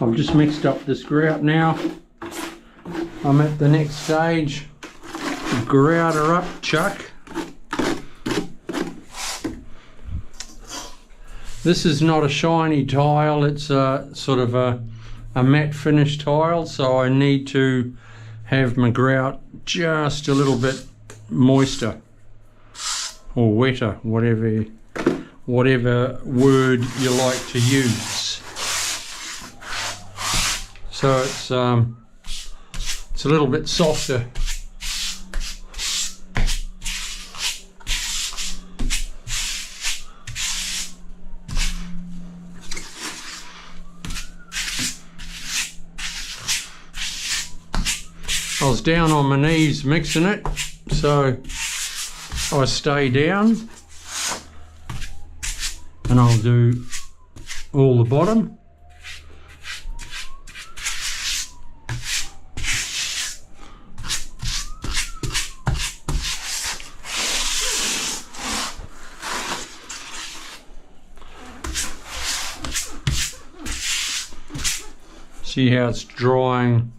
I've just mixed up this grout now. I'm at the next stage. Grouter up, chuck. This is not a shiny tile, it's a sort of a matte finish tile, so I need to have my grout just a little bit moister or wetter, whatever word you like to use. So it's a little bit softer. I was down on my knees mixing it, so I stay down and I'll do all the bottom. See how it's drying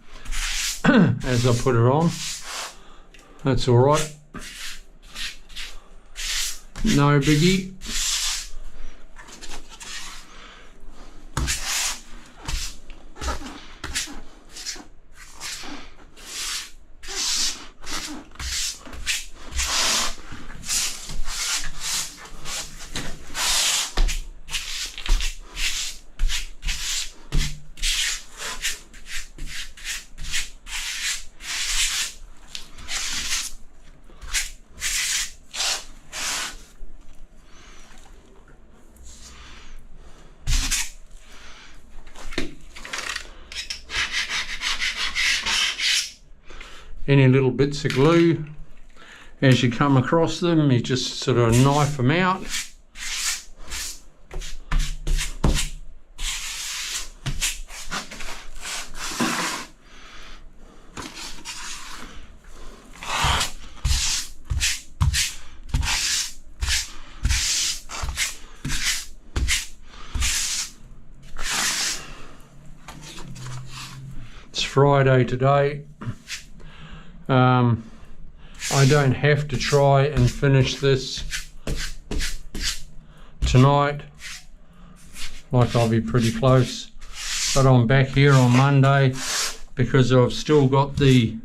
as I put it on. That's all right. No biggie. Any little bits of glue, as you come across them, you just sort of knife them out. It's Friday today. I don't have to try and finish this tonight, like I'll be pretty close, but I'm back here on Monday because I've still got the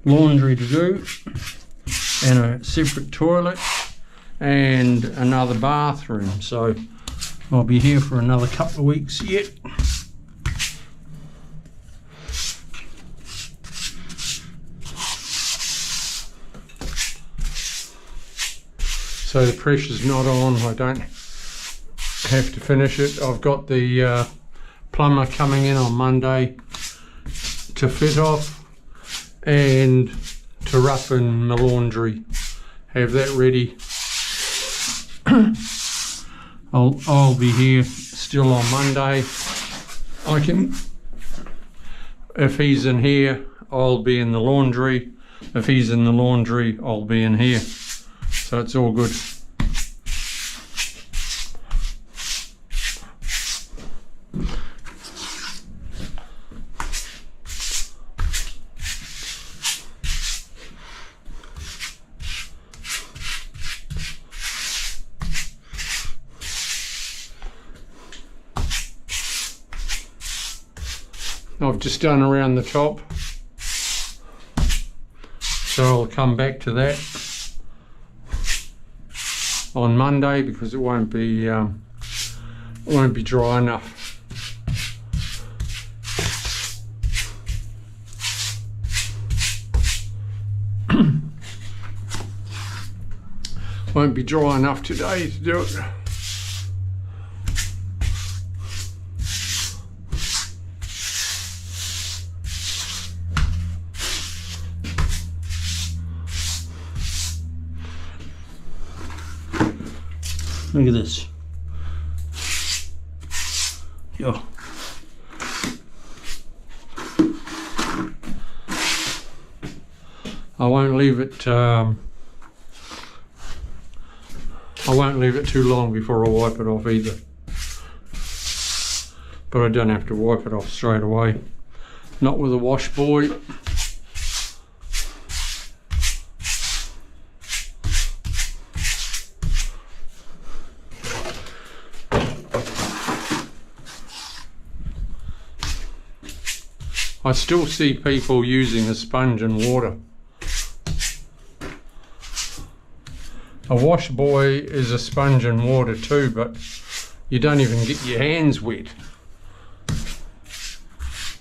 laundry to do and a separate toilet and another bathroom, so I'll be here for another couple of weeks yet. So the pressure's not on, I don't have to finish it. I've got the plumber coming in on Monday to fit off and to roughen my laundry. Have that ready. I'll be here still on Monday. I can, if he's in here, I'll be in the laundry. If he's in the laundry, I'll be in here. So it's all good. I've just done around the top, so I'll come back to that on Monday because it won't be dry enough. Won't be dry enough today to do it. Look at this. Yo. I won't leave it too long before I wipe it off either. but I don't have to wipe it off straight away. Not with a wash boy. I still see people using a sponge and water. A wash boy is a sponge and water too, but you don't even get your hands wet.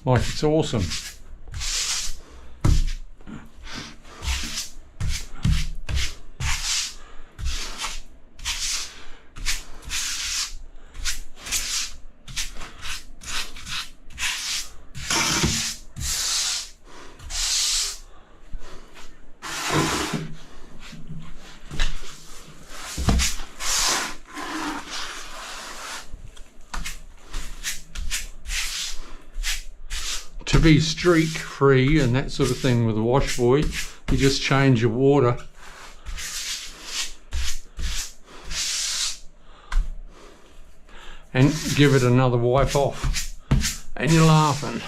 Like, it's awesome. To be streak free and that sort of thing with a wash boy, you just change your water. And give it another wipe off. And you're laughing.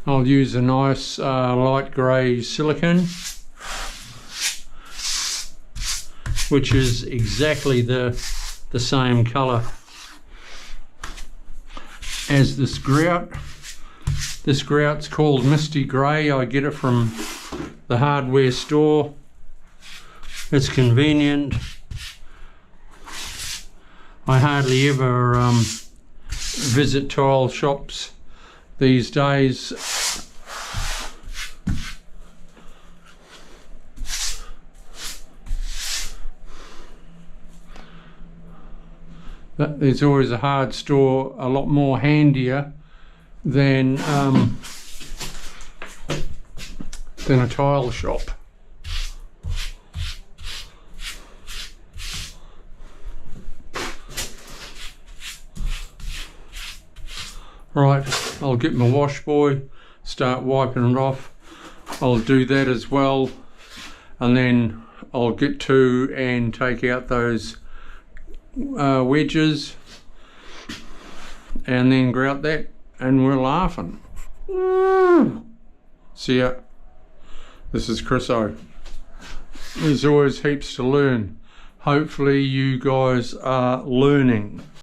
I'll use a nice light grey silicone, which is exactly the same colour as this grout. This grout's called Misty Grey. I get it from the hardware store. It's convenient. I hardly ever visit tile shops these days. But there's always a hard store a lot more handier than a tile shop. Right, I'll get my wash boy, start wiping it off. I'll do that as well, and then I'll get to and take out those wedges and then grout that, and we're laughing. See ya. This is Chris O. There's always heaps to learn. Hopefully you guys are learning.